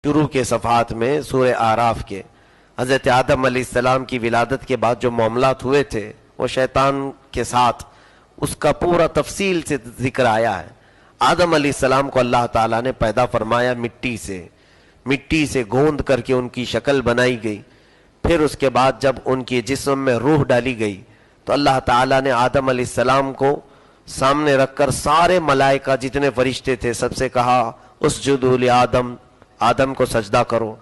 شروع کے صفحات میں سورہ آراف کے حضرت آدم علیہ السلام کی ولادت کے بعد جو معاملات ہوئے تھے وہ شیطان کے ساتھ اس کا پورا تفصیل سے ذکر آیا ہے۔ آدم علیہ السلام کو اللہ تعالیٰ نے پیدا فرمایا مٹی سے گوند کر کے ان کی شکل بنائی گئی۔ پھر اس کے بعد جب ان کے جسم میں روح ڈالی گئی تو اللہ تعالیٰ نے آدم علیہ السلام کو سامنے رکھ کر سارے ملائکہ جتنے فرشتے تھے سب سے کہا اسجدوا لآدم، آدم کو سجدہ کرو۔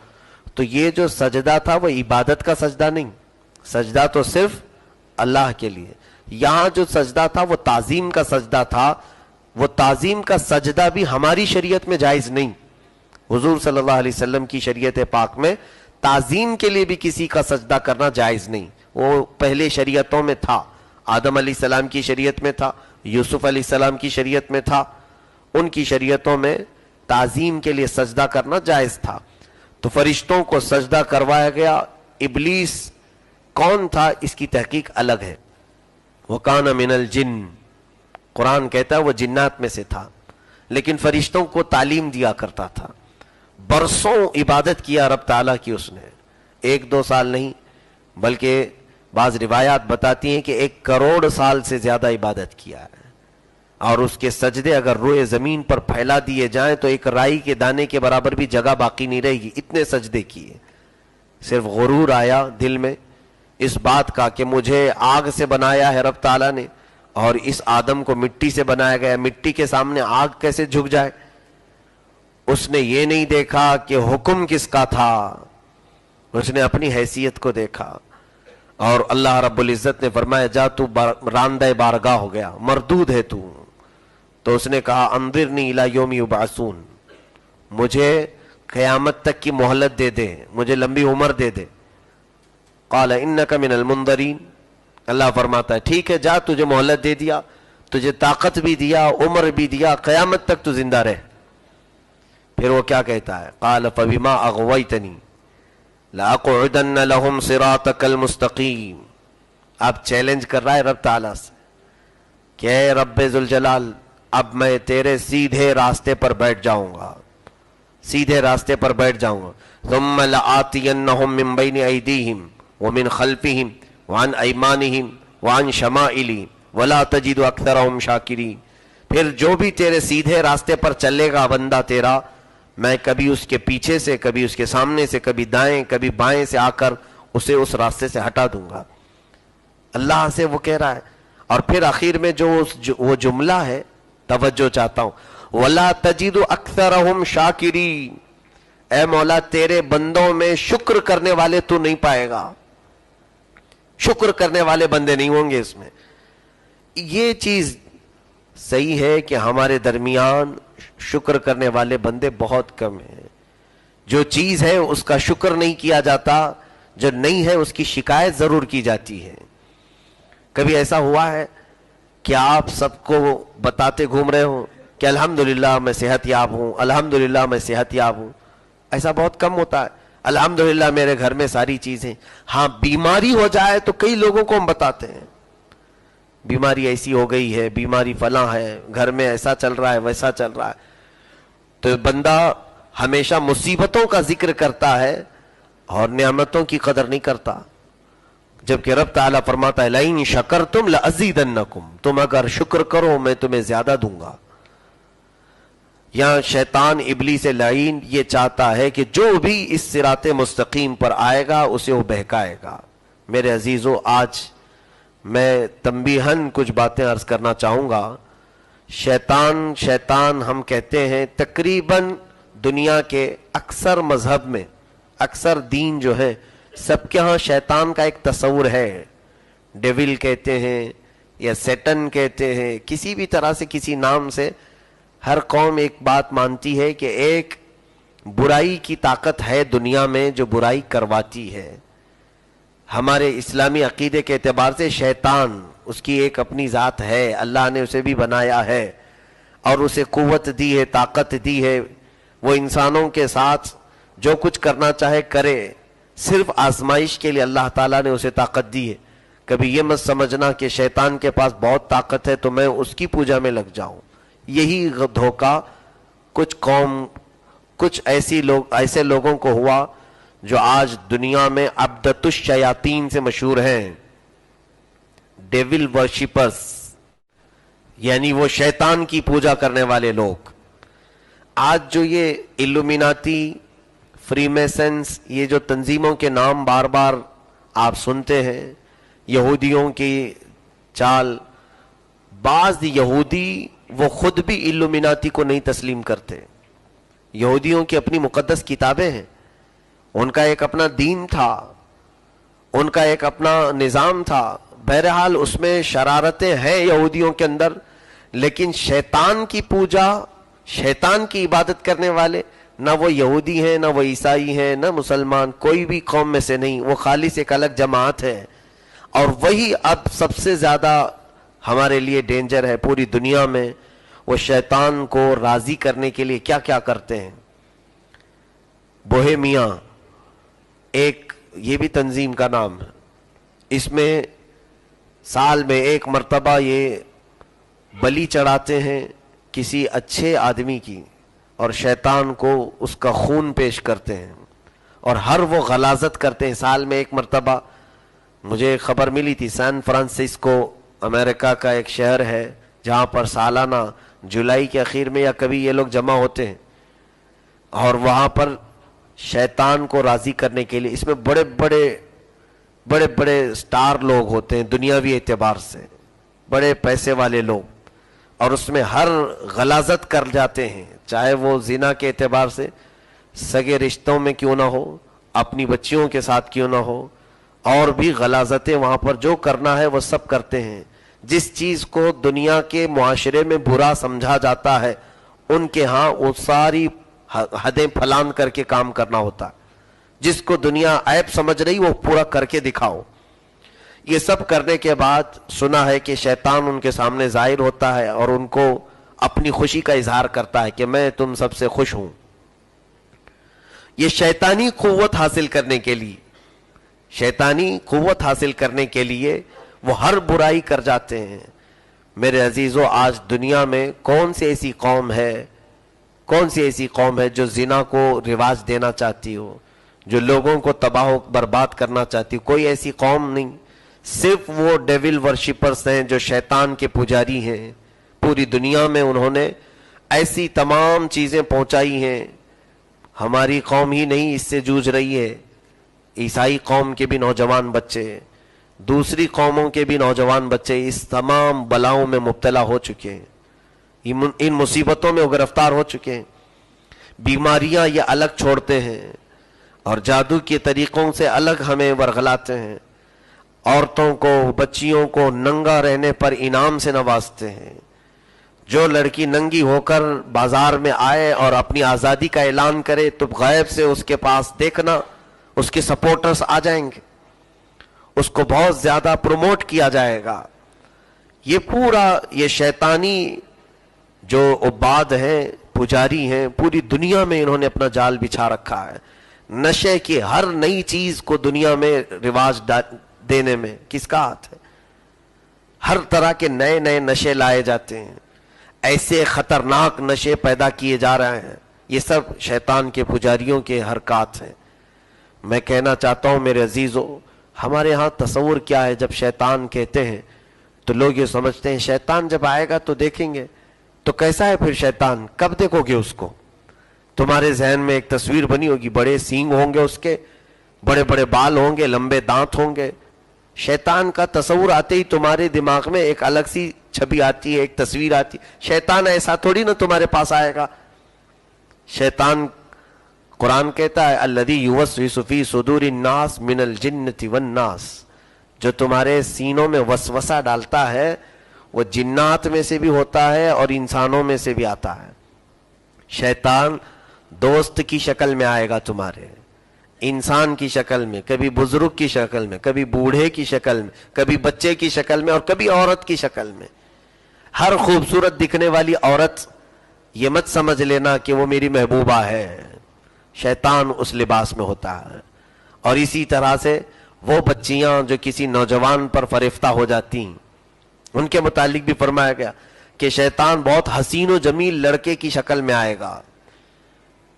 تو یہ جو سجدہ تھا وہ عبادت کا سجدہ نہیں، سجدہ تو صرف اللہ کے لیے۔ یہاں جو سجدہ تھا وہ تعظیم کا سجدہ تھا۔ وہ تعظیم کا سجدہ بھی ہماری شریعت میں جائز نہیں۔ حضور صلی اللہ علیہ وسلم کی شریعت پاک میں تعظیم کے لیے بھی کسی کا سجدہ کرنا جائز نہیں۔ وہ پہلے شریعتوں میں تھا، آدم علیہ السلام کی شریعت میں تھا، یوسف علیہ السلام کی شریعت میں تھا، ان کی شریعتوں میں تعظیم کے لیے سجدہ کرنا جائز تھا۔ تو فرشتوں کو سجدہ کروایا گیا۔ ابلیس کون تھا اس کی تحقیق الگ ہے۔ وَكَانَ مِنَ الْجِنِّ، قرآن کہتا ہے وہ جنات میں سے تھا، لیکن فرشتوں کو تعلیم دیا کرتا تھا۔ برسوں عبادت کیا رب تعالیٰ کی اس نے، 1-2 سال نہیں بلکہ بعض روایات بتاتی ہیں کہ 1 کروڑ سال سے زیادہ عبادت کیا ہے۔ اور اس کے سجدے اگر روئے زمین پر پھیلا دیے جائیں تو ایک رائی کے دانے کے برابر بھی جگہ باقی نہیں رہے گی، اتنے سجدے کیے۔ صرف غرور آیا دل میں اس بات کا کہ مجھے آگ سے بنایا ہے رب تعالیٰ نے اور اس آدم کو مٹی سے بنایا گیا، مٹی کے سامنے آگ کیسے جھک جائے۔ اس نے یہ نہیں دیکھا کہ حکم کس کا تھا، اس نے اپنی حیثیت کو دیکھا۔ اور اللہ رب العزت نے فرمایا جا تو راندہ بارگاہ ہو گیا، مردود ہے تو اس نے کہا انظرنی الی یوم یبعثون، مجھے قیامت تک کی مہلت دے دے، مجھے لمبی عمر دے دے۔ قال انک من المنظرین، اللہ فرماتا ہے ٹھیک ہے جا، تجھے مہلت دے دیا، تجھے طاقت بھی دیا، عمر بھی دیا، قیامت تک تو زندہ رہ۔ پھر وہ کیا کہتا ہے؟ قال فبما اغویتنی لأقعدن لهم صراطک المستقیم۔ اب چیلنج کر رہا ہے رب تعالیٰ سے کہ اے رب ذوالجلال، اب میں تیرے سیدھے راستے پر بیٹھ جاؤں گا، سیدھے راستے پر بیٹھ جاؤں گا۔ ثم لآتینہم من بین ایدیہم ومن خلفہم وعن ایمانہم وعن شمائلہم ولا تجد اکثرہم شاکرین۔ پھر جو بھی تیرے سیدھے راستے پر چلے گا بندہ تیرا، میں کبھی اس کے پیچھے سے، کبھی اس کے سامنے سے، کبھی دائیں کبھی بائیں سے آ کر اسے اس راستے سے ہٹا دوں گا۔ اللہ سے وہ کہہ رہا ہے۔ اور پھر آخر میں جو وہ جملہ ہے، توجہ چاہتا ہوں، وَلَا تَجِدُ أَكْثَرَهُمْ شَاكِرِينَ، اے مولا تیرے بندوں میں شکر کرنے والے تو نہیں پائے گا، شکر کرنے والے بندے نہیں ہوں گے اس میں۔ یہ چیز صحیح ہے کہ ہمارے درمیان شکر کرنے والے بندے بہت کم ہیں۔ جو چیز ہے اس کا شکر نہیں کیا جاتا، جو نہیں ہے اس کی شکایت ضرور کی جاتی ہے۔ کبھی ایسا ہوا ہے کہ آپ سب کو بتاتے گھوم رہے ہوں کہ الحمدللہ میں صحت یاب ہوں، الحمدللہ میں صحت یاب ہوں؟ ایسا بہت کم ہوتا ہے۔ الحمدللہ میرے گھر میں ساری چیزیں۔ ہاں بیماری ہو جائے تو کئی لوگوں کو ہم بتاتے ہیں بیماری ایسی ہو گئی ہے، بیماری فلاں ہے، گھر میں ایسا چل رہا ہے، ویسا چل رہا ہے۔ تو بندہ ہمیشہ مصیبتوں کا ذکر کرتا ہے اور نعمتوں کی قدر نہیں کرتا، جبکہ رب تعالیٰ فرماتا ہے لَإِن شَكَرْتُمْ لَأَزِيدَنَّكُمْ، تم اگر شکر کرو میں تمہیں زیادہ دوں گا۔ یہاں شیطان ابلیس لعین یہ چاہتا ہے کہ جو بھی اس صراط مستقیم پر آئے گا اسے وہ بہکائے گا۔ میرے عزیزو، آج میں تنبیہاً کچھ باتیں عرض کرنا چاہوں گا۔ شیطان ہم کہتے ہیں تقریباً دنیا کے اکثر مذہب میں، اکثر دین جو ہے سب کے ہاں شیطان کا ایک تصور ہے۔ ڈیول کہتے ہیں یا سیٹن کہتے ہیں، کسی بھی طرح سے کسی نام سے ہر قوم ایک بات مانتی ہے کہ ایک برائی کی طاقت ہے دنیا میں جو برائی کرواتی ہے۔ ہمارے اسلامی عقیدے کے اعتبار سے شیطان، اس کی ایک اپنی ذات ہے، اللہ نے اسے بھی بنایا ہے اور اسے قوت دی ہے، طاقت دی ہے، وہ انسانوں کے ساتھ جو کچھ کرنا چاہے کرے، صرف آزمائش کے لیے اللہ تعالیٰ نے اسے طاقت دی ہے۔ کبھی یہ مت سمجھنا کہ شیطان کے پاس بہت طاقت ہے تو میں اس کی پوجا میں لگ جاؤں۔ یہی دھوکہ کچھ قوم کچھ ایسے لوگوں کو ہوا جو آج دنیا میں عبدۃ الشیاطین سے مشہور ہیں، ڈیول ورشپرز، یعنی وہ شیطان کی پوجا کرنے والے لوگ۔ آج جو یہ الومیناتی، فری میسنز، یہ جو تنظیموں کے نام بار بار آپ سنتے ہیں، یہودیوں کی چال، بعض یہودی وہ خود بھی الومیناتی کو نہیں تسلیم کرتے۔ یہودیوں کی اپنی مقدس کتابیں ہیں، ان کا ایک اپنا دین تھا، ان کا ایک اپنا نظام تھا، بہرحال اس میں شرارتیں ہیں یہودیوں کے اندر، لیکن شیطان کی پوجا، شیطان کی عبادت کرنے والے نہ وہ یہودی ہیں، نہ وہ عیسائی ہیں، نہ مسلمان، کوئی بھی قوم میں سے نہیں، وہ خالص ایک الگ جماعت ہے۔ اور وہی اب سب سے زیادہ ہمارے لیے ڈینجر ہے پوری دنیا میں۔ وہ شیطان کو راضی کرنے کے لیے کیا کیا کرتے ہیں۔ بوہیمیا ایک، یہ بھی تنظیم کا نام ہے، اس میں سال میں ایک مرتبہ یہ بلی چڑھاتے ہیں کسی اچھے آدمی کی، اور شیطان کو اس کا خون پیش کرتے ہیں، اور ہر وہ غلاظت کرتے ہیں۔ سال میں ایک مرتبہ، مجھے خبر ملی تھی، سان فرانسسکو امریکہ کا ایک شہر ہے جہاں پر سالانہ جولائی کے اخیر میں یا کبھی یہ لوگ جمع ہوتے ہیں، اور وہاں پر شیطان کو راضی کرنے کے لیے، اس میں بڑے بڑے سٹار لوگ ہوتے ہیں دنیاوی اعتبار سے، بڑے پیسے والے لوگ، اور اس میں ہر غلاظت کر جاتے ہیں، چاہے وہ زنا کے اعتبار سے، سگے رشتوں میں کیوں نہ ہو، اپنی بچیوں کے ساتھ کیوں نہ ہو، اور بھی غلاظتیں وہاں پر جو کرنا ہے وہ سب کرتے ہیں۔ جس چیز کو دنیا کے معاشرے میں برا سمجھا جاتا ہے، ان کے ہاں وہ ساری حدیں پھلان کر کے کام کرنا ہوتا ہے۔ جس کو دنیا عیب سمجھ رہی وہ پورا کر کے دکھاؤ۔ یہ سب کرنے کے بعد سنا ہے کہ شیطان ان کے سامنے ظاہر ہوتا ہے اور ان کو اپنی خوشی کا اظہار کرتا ہے کہ میں تم سب سے خوش ہوں۔ یہ شیطانی قوت حاصل کرنے کے لیے، شیطانی قوت حاصل کرنے کے لیے وہ ہر برائی کر جاتے ہیں۔ میرے عزیزو، آج دنیا میں کون سی ایسی قوم ہے جو زنا کو رواج دینا چاہتی ہو، جو لوگوں کو تباہ و برباد کرنا چاہتی ہو؟ کوئی ایسی قوم نہیں، صرف وہ ڈیول ورشپرز ہیں جو شیطان کے پجاری ہیں۔ پوری دنیا میں انہوں نے ایسی تمام چیزیں پہنچائی ہیں۔ ہماری قوم ہی نہیں اس سے جوجھ رہی ہے، عیسائی قوم کے بھی نوجوان بچے، دوسری قوموں کے بھی نوجوان بچے اس تمام بلاؤں میں مبتلا ہو چکے ہیں، ان مصیبتوں میں وہ گرفتار ہو چکے ہیں۔ بیماریاں یہ الگ چھوڑتے ہیں اور جادو کے طریقوں سے الگ ہمیں ورغلاتے ہیں۔ عورتوں کو، بچیوں کو ننگا رہنے پر انعام سے نوازتے ہیں۔ جو لڑکی ننگی ہو کر بازار میں آئے اور اپنی آزادی کا اعلان کرے تو غیب سے اس کے پاس دیکھنا اس کے سپورٹرز آ جائیں گے، اس کو بہت زیادہ پروموٹ کیا جائے گا۔ یہ پورا یہ شیطانی جو عباد ہیں، پجاری ہیں، پوری دنیا میں انہوں نے اپنا جال بچھا رکھا ہے۔ نشے کی ہر نئی چیز کو دنیا میں رواج دینے میں کس کا ہاتھ ہے؟ ہر طرح کے نئے نئے نشے لائے جاتے ہیں، ایسے خطرناک نشے پیدا کیے جا رہے ہیں۔ یہ سب شیطان کے پجاریوں کے حرکات ہیں۔ میں کہنا چاہتا ہوں میرے عزیزو، ہمارے ہاں تصور کیا ہے؟ جب شیطان کہتے ہیں تو لوگ یہ سمجھتے ہیں شیطان جب آئے گا تو دیکھیں گے۔ تو کیسا ہے پھر شیطان؟ کب دیکھو گے اس کو؟ تمہارے ذہن میں ایک تصویر بنی ہوگی، بڑے سینگ ہوں گے اس کے، بڑے بڑے بال ہوں گے، لمبے دانت ہوں گے۔ شیطان کا تصور آتے ہی تمہارے دماغ میں ایک الگ سی چھبی آتی ہے، ایک تصویر آتی ہے۔ شیطان ایسا تھوڑی نہ تمہارے پاس آئے گا۔ شیطان، قرآن کہتا ہے الذی یوسوس فی صدور الناس من الجنۃ والناس، جو تمہارے سینوں میں وسوسہ ڈالتا ہے وہ جنات میں سے بھی ہوتا ہے اور انسانوں میں سے بھی آتا ہے۔ شیطان دوست کی شکل میں آئے گا تمہارے، انسان کی شکل میں، کبھی بزرگ کی شکل میں، کبھی بوڑھے کی شکل میں، کبھی بچے کی شکل میں، اور کبھی عورت کی شکل میں۔ ہر خوبصورت دکھنے والی عورت یہ مت سمجھ لینا کہ وہ میری محبوبہ ہے، شیطان اس لباس میں ہوتا ہے۔ اور اسی طرح سے وہ بچیاں جو کسی نوجوان پر فریفتہ ہو جاتی ہیں، ان کے متعلق بھی فرمایا گیا کہ شیطان بہت حسین و جمیل لڑکے کی شکل میں آئے گا،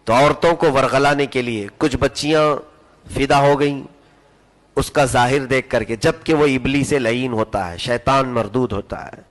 تو عورتوں کو ورغلانے کے لیے کچھ بچیاں فدا ہو گئیں اس کا ظاہر دیکھ کر کے، جبکہ وہ ابلیس لعین ہوتا ہے، شیطان مردود ہوتا ہے.